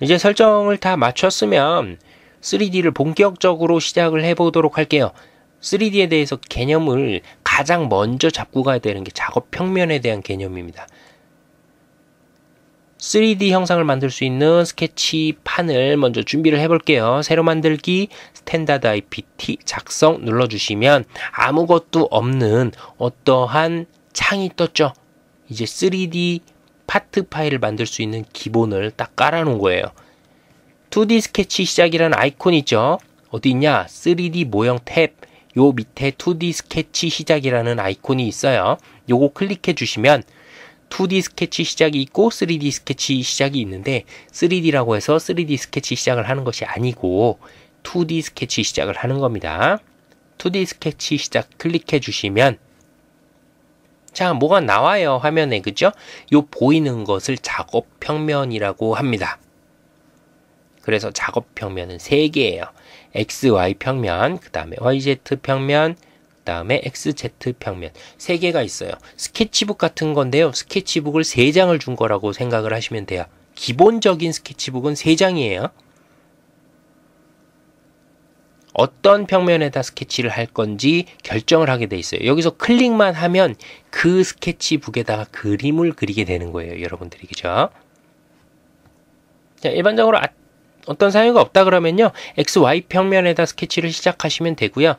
이제 설정을 다 마쳤으면 3D를 본격적으로 시작을 해보도록 할게요. 3D에 대해서 개념을 가장 먼저 잡고 가야 되는 게 작업 평면에 대한 개념입니다. 3D 형상을 만들 수 있는 스케치판을 먼저 준비를 해볼게요. 새로 만들기, 스탠다드 IPT 작성 눌러주시면 아무것도 없는 어떠한 창이 떴죠. 이제 3D 파트 파일을 만들 수 있는 기본을 딱 깔아놓은 거예요. 2D 스케치 시작이라는 아이콘이 있죠. 어디 있냐? 3D 모형 탭. 요 밑에 2D 스케치 시작이라는 아이콘이 있어요. 요거 클릭해 주시면 2D 스케치 시작이 있고 3D 스케치 시작이 있는데 3D라고 해서 3D 스케치 시작을 하는 것이 아니고 2D 스케치 시작을 하는 겁니다. 2D 스케치 시작 클릭해 주시면 자, 뭐가 나와요, 화면에. 그죠? 요 보이는 것을 작업 평면이라고 합니다. 그래서 작업 평면은 3개예요. XY 평면, 그 다음에 YZ 평면, 그 다음에 XZ 평면. 3개가 있어요. 스케치북 같은 건데요. 스케치북을 3장을 준 거라고 생각을 하시면 돼요. 기본적인 스케치북은 3장이에요. 어떤 평면에다 스케치를 할 건지 결정을 하게 돼 있어요. 여기서 클릭만 하면 그 스케치북에다가 그림을 그리게 되는 거예요. 여러분들이. 그죠? 자, 일반적으로 어떤 사유가 없다 그러면요. XY 평면에다 스케치를 시작하시면 되고요.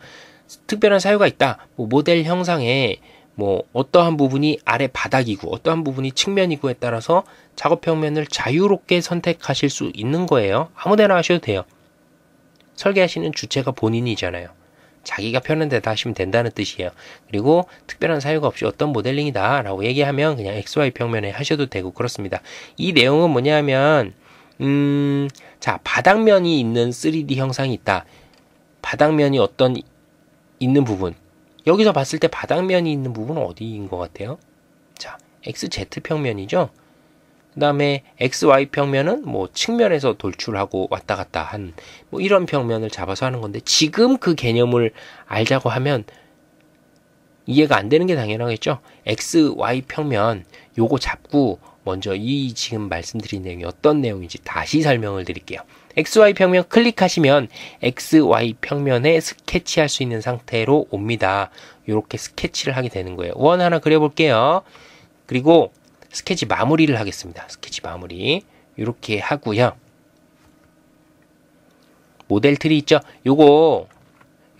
특별한 사유가 있다. 모델 형상에 어떠한 부분이 아래 바닥이고 어떠한 부분이 측면이고에 따라서 작업 평면을 자유롭게 선택하실 수 있는 거예요. 아무데나 하셔도 돼요. 설계하시는 주체가 본인이잖아요. 자기가 편한 데다 하시면 된다는 뜻이에요. 그리고 특별한 사유가 없이 어떤 모델링이다 라고 얘기하면 그냥 XY 평면에 하셔도 되고 그렇습니다. 이 내용은 뭐냐면 자, 바닥면이 있는 3D 형상이 있다. 바닥면이 어떤 있는 부분. 여기서 봤을 때 바닥면이 있는 부분은 어디인 것 같아요? 자, XZ 평면이죠. 그 다음에 XY 평면은 측면에서 돌출하고 왔다 갔다 한 이런 평면을 잡아서 하는 건데 지금 그 개념을 알자고 하면 이해가 안 되는 게 당연하겠죠. XY 평면 요거 잡고 먼저 이 지금 말씀드린 내용이 어떤 내용인지 다시 설명을 드릴게요. XY 평면 클릭하시면 XY 평면에 스케치할 수 있는 상태로 옵니다. 이렇게 스케치를 하게 되는 거예요. 원 하나 그려볼게요. 그리고 스케치 마무리를 하겠습니다. 스케치 마무리 이렇게 하고요. 모델 트리 있죠? 요거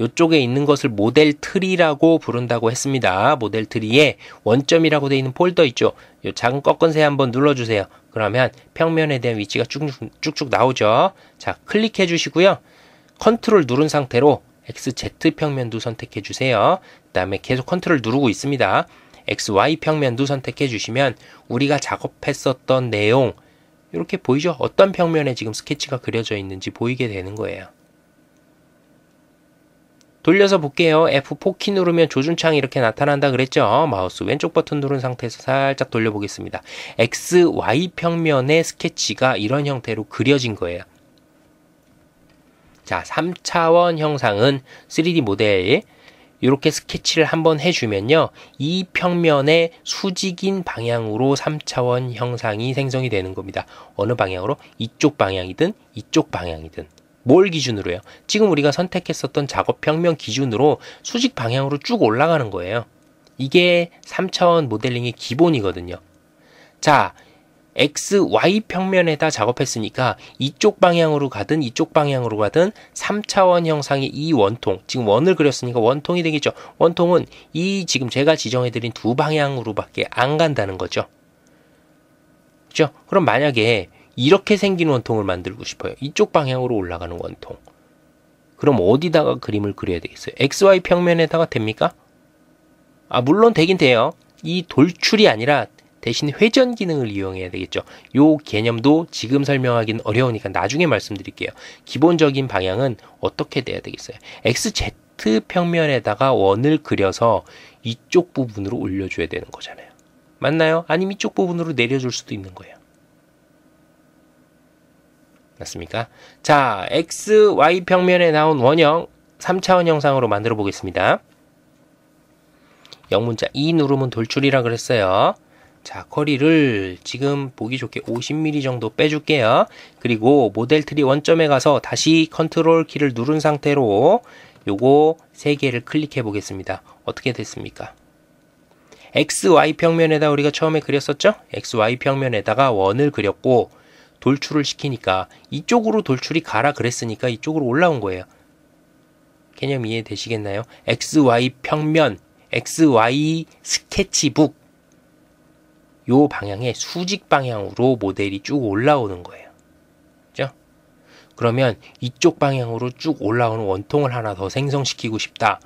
요쪽에 있는 것을 모델 트리라고 부른다고 했습니다. 모델 트리에 원점이라고 되어 있는 폴더 있죠? 요 작은 꺾은새 한번 눌러주세요. 그러면 평면에 대한 위치가 쭉쭉 나오죠? 자, 클릭해 주시고요. 컨트롤 누른 상태로 XZ 평면도 선택해 주세요. 그 다음에 계속 컨트롤 누르고 있습니다. XY 평면도 선택해 주시면 우리가 작업했었던 내용 이렇게 보이죠? 어떤 평면에 지금 스케치가 그려져 있는지 보이게 되는 거예요. 돌려서 볼게요. F4키 누르면 조준창이 이렇게 나타난다 그랬죠? 마우스 왼쪽 버튼 누른 상태에서 살짝 돌려보겠습니다. XY 평면의 스케치가 이런 형태로 그려진 거예요. 자, 3차원 형상은 3D 모델 이렇게 스케치를 한번 해주면요. 이 평면의 수직인 방향으로 3차원 형상이 생성이 되는 겁니다. 어느 방향으로? 이쪽 방향이든 이쪽 방향이든. 뭘 기준으로요? 지금 우리가 선택했었던 작업 평면 기준으로 수직 방향으로 쭉 올라가는 거예요. 이게 3차원 모델링의 기본이거든요. 자, XY 평면에다 작업했으니까 이쪽 방향으로 가든 이쪽 방향으로 가든 3차원 형상의 이 원통, 지금 원을 그렸으니까 원통이 되겠죠. 원통은 이 지금 제가 지정해드린 두 방향으로밖에 안 간다는 거죠. 그죠? 그럼 만약에 이렇게 생긴 원통을 만들고 싶어요. 이쪽 방향으로 올라가는 원통. 그럼 어디다가 그림을 그려야 되겠어요? XY 평면에다가 됩니까? 물론 되긴 돼요. 이 돌출이 아니라 대신 회전 기능을 이용해야 되겠죠. 요 개념도 지금 설명하기는 어려우니까 나중에 말씀드릴게요. 기본적인 방향은 어떻게 돼야 되겠어요? XZ 평면에다가 원을 그려서 이쪽 부분으로 올려줘야 되는 거잖아요. 맞나요? 아니면 이쪽 부분으로 내려줄 수도 있는 거예요. 맞습니까? 자, XY 평면에 나온 원형 3차원 형상으로 만들어 보겠습니다. 영문자 E 누르면 돌출이라 그랬어요. 자, 거리를 지금 보기 좋게 50mm 정도 빼줄게요. 그리고 모델 트리 원점에 가서 다시 컨트롤 키를 누른 상태로 요거 3개를 클릭해 보겠습니다. 어떻게 됐습니까? XY 평면에다 우리가 처음에 그렸었죠? XY 평면에다가 원을 그렸고 돌출을 시키니까 이쪽으로 돌출이 가라 그랬으니까 이쪽으로 올라온 거예요. 개념 이해되시겠나요? XY 평면, XY 스케치북 요 방향의 수직 방향으로 모델이 쭉 올라오는 거예요. 그죠? 그러면 이쪽 방향으로 쭉 올라오는 원통을 하나 더 생성시키고 싶다.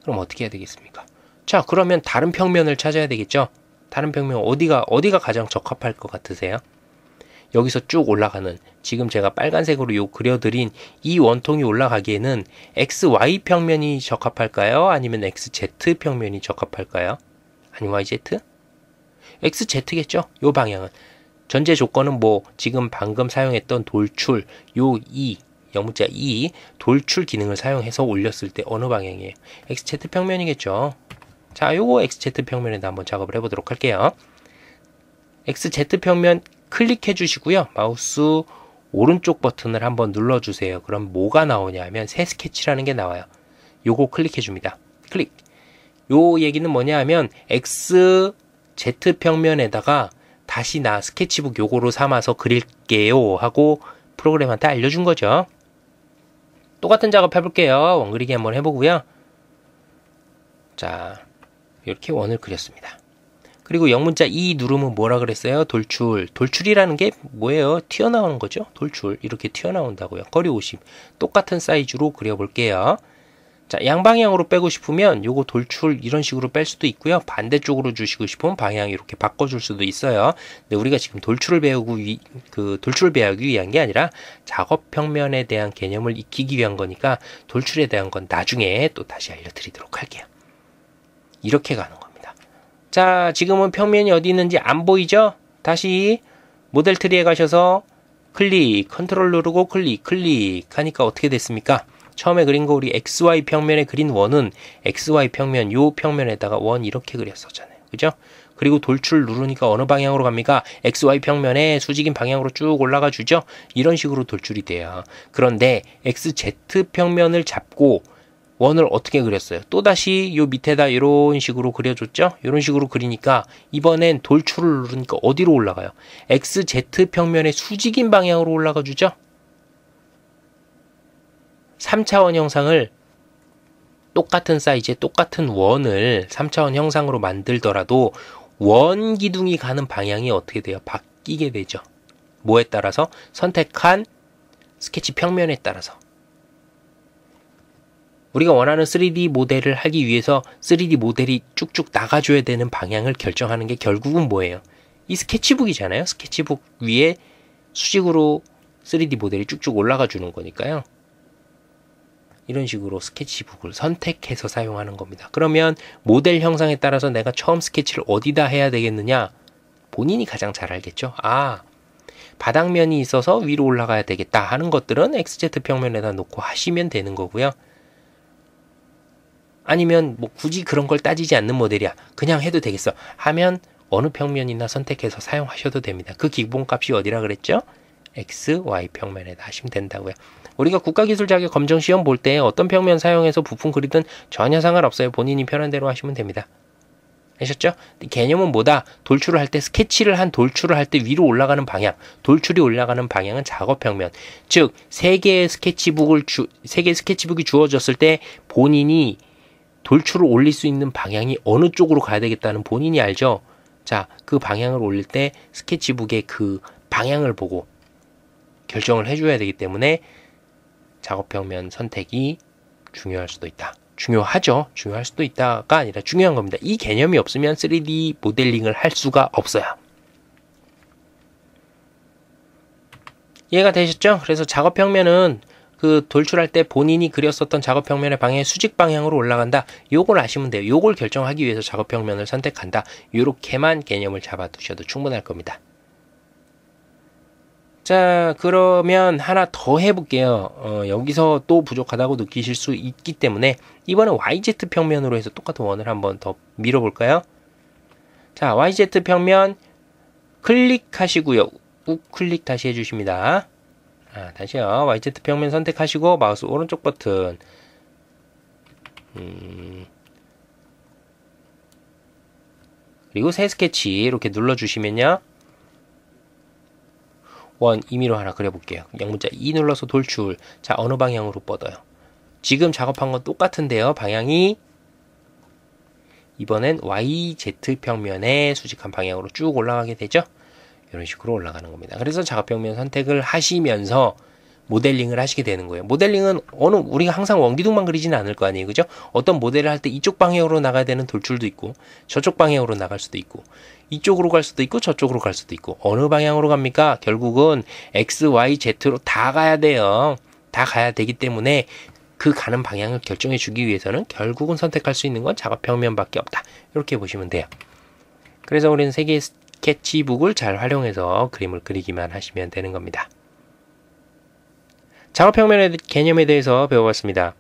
그럼 어떻게 해야 되겠습니까? 자, 그러면 다른 평면을 찾아야 되겠죠? 다른 평면 어디가 가장 적합할 것 같으세요? 여기서 쭉 올라가는 지금 제가 빨간색으로 요 그려드린 이 원통이 올라가기에는 XY 평면이 적합할까요? 아니면 XZ 평면이 적합할까요? 아니면 YZ? XZ겠죠? 요 방향은. 전제 조건은 뭐 지금 방금 사용했던 돌출 요 영문자 돌출 기능을 사용해서 올렸을 때 어느 방향이에요? XZ 평면이겠죠. 자, 요거 XZ 평면에다 한번 작업을 해보도록 할게요. XZ 평면 클릭해 주시고요. 마우스 오른쪽 버튼을 한번 눌러주세요. 그럼 뭐가 나오냐면 새 스케치라는 게 나와요. 요거 클릭해 줍니다. 클릭. 요 얘기는 뭐냐 하면 XZ 평면에다가 다시 나 스케치북 요거로 삼아서 그릴게요 하고 프로그램한테 알려준 거죠. 똑같은 작업 해볼게요. 원 그리기 한번 해보고요. 자, 이렇게 원을 그렸습니다. 그리고 영문자 E 누르면 뭐라 그랬어요? 돌출. 돌출이라는 게 뭐예요? 튀어나오는 거죠? 돌출. 이렇게 튀어나온다고요. 거리 50. 똑같은 사이즈로 그려볼게요. 자, 양방향으로 빼고 싶으면 요거 돌출 이런 식으로 뺄 수도 있고요. 반대쪽으로 주시고 싶으면 방향 이렇게 바꿔줄 수도 있어요. 근데 우리가 지금 돌출을 배우기 위한 게 아니라 작업 평면에 대한 개념을 익히기 위한 거니까 돌출에 대한 건 나중에 또 다시 알려드리도록 할게요. 이렇게 가는 겁니다. 자, 지금은 평면이 어디 있는지 안 보이죠? 다시 모델 트리에 가셔서 클릭, 컨트롤 누르고 클릭 하니까 어떻게 됐습니까? 처음에 그린 거 우리 XY 평면에 그린 원은 XY 평면, 요 평면에다가 원 이렇게 그렸었잖아요. 그죠? 그리고 돌출 누르니까 어느 방향으로 갑니까? XY 평면에 수직인 방향으로 쭉 올라가 주죠? 이런 식으로 돌출이 돼요. 그런데 XZ 평면을 잡고 원을 어떻게 그렸어요? 또다시 요 밑에다 이런 식으로 그려줬죠? 이런 식으로 그리니까 이번엔 돌출을 누르니까 어디로 올라가요? XZ 평면의 수직인 방향으로 올라가 주죠? 3차원 형상을 똑같은 사이즈의 똑같은 원을 3차원 형상으로 만들더라도 원 기둥이 가는 방향이 어떻게 돼요? 바뀌게 되죠. 뭐에 따라서? 선택한 스케치 평면에 따라서. 우리가 원하는 3D 모델을 하기 위해서 3D 모델이 쭉쭉 나가줘야 되는 방향을 결정하는 게 결국은 뭐예요? 이 스케치북이잖아요. 스케치북 위에 수직으로 3D 모델이 쭉쭉 올라가 주는 거니까요. 이런 식으로 스케치북을 선택해서 사용하는 겁니다. 그러면 모델 형상에 따라서 내가 처음 스케치를 어디다 해야 되겠느냐? 본인이 가장 잘 알겠죠? 아, 바닥면이 있어서 위로 올라가야 되겠다 하는 것들은 XZ 평면에다 놓고 하시면 되는 거고요. 아니면 뭐 굳이 그런 걸 따지지 않는 모델이야. 그냥 해도 되겠어. 하면 어느 평면이나 선택해서 사용하셔도 됩니다. 그 기본값이 어디라 그랬죠? X, Y 평면에다 하시면 된다고요. 우리가 국가기술자격 검정시험 볼 때 어떤 평면 사용해서 부품 그리든 전혀 상관없어요. 본인이 편한 대로 하시면 됩니다. 아셨죠? 개념은 뭐다? 돌출을 할 때 스케치를 한 돌출을 할 때 위로 올라가는 방향, 돌출이 올라가는 방향은 작업 평면. 즉, 세 개의 스케치북이 주어졌을 때 본인이 돌출을 올릴 수 있는 방향이 어느 쪽으로 가야 되겠다는 본인이 알죠? 자, 그 방향을 올릴 때 스케치북의 그 방향을 보고 결정을 해줘야 되기 때문에 작업평면 선택이 중요할 수도 있다. 중요하죠. 중요할 수도 있다가 아니라 중요한 겁니다. 이 개념이 없으면 3D 모델링을 할 수가 없어요. 이해가 되셨죠? 그래서 작업평면은 그 돌출할 때 본인이 그렸었던 작업평면의 방향이 수직 방향으로 올라간다. 요걸 아시면 돼요. 요걸 결정하기 위해서 작업평면을 선택한다. 요렇게만 개념을 잡아두셔도 충분할 겁니다. 자, 그러면 하나 더 해볼게요. 여기서 또 부족하다고 느끼실 수 있기 때문에 이번엔 YZ 평면으로 해서 똑같은 원을 한번 더 밀어볼까요? 자, YZ 평면 클릭하시고요. 우클릭 다시 해주십니다. 다시요. YZ 평면 선택하시고 마우스 오른쪽 버튼 그리고 새 스케치 이렇게 눌러주시면요. 원 임의로 하나 그려볼게요. 영문자 E 눌러서 돌출. 자, 어느 방향으로 뻗어요? 지금 작업한 건 똑같은데요. 방향이 이번엔 YZ평면에 수직한 방향으로 쭉 올라가게 되죠. 이런 식으로 올라가는 겁니다. 그래서 작업평면 선택을 하시면서 모델링을 하시게 되는 거예요. 모델링은 우리가 항상 원기둥만 그리지는 않을 거 아니에요. 그죠? 어떤 모델을 할 때 이쪽 방향으로 나가야 되는 돌출도 있고 저쪽 방향으로 나갈 수도 있고 이쪽으로 갈 수도 있고 저쪽으로 갈 수도 있고 어느 방향으로 갑니까? 결국은 X, Y, Z로 다 가야 돼요. 다 가야 되기 때문에 그 가는 방향을 결정해 주기 위해서는 결국은 선택할 수 있는 건 작업평면밖에 없다. 이렇게 보시면 돼요. 그래서 우리는 세 개의 스케치북을 잘 활용해서 그림을 그리기만 하시면 되는 겁니다. 작업평면의 개념에 대해서 배워봤습니다.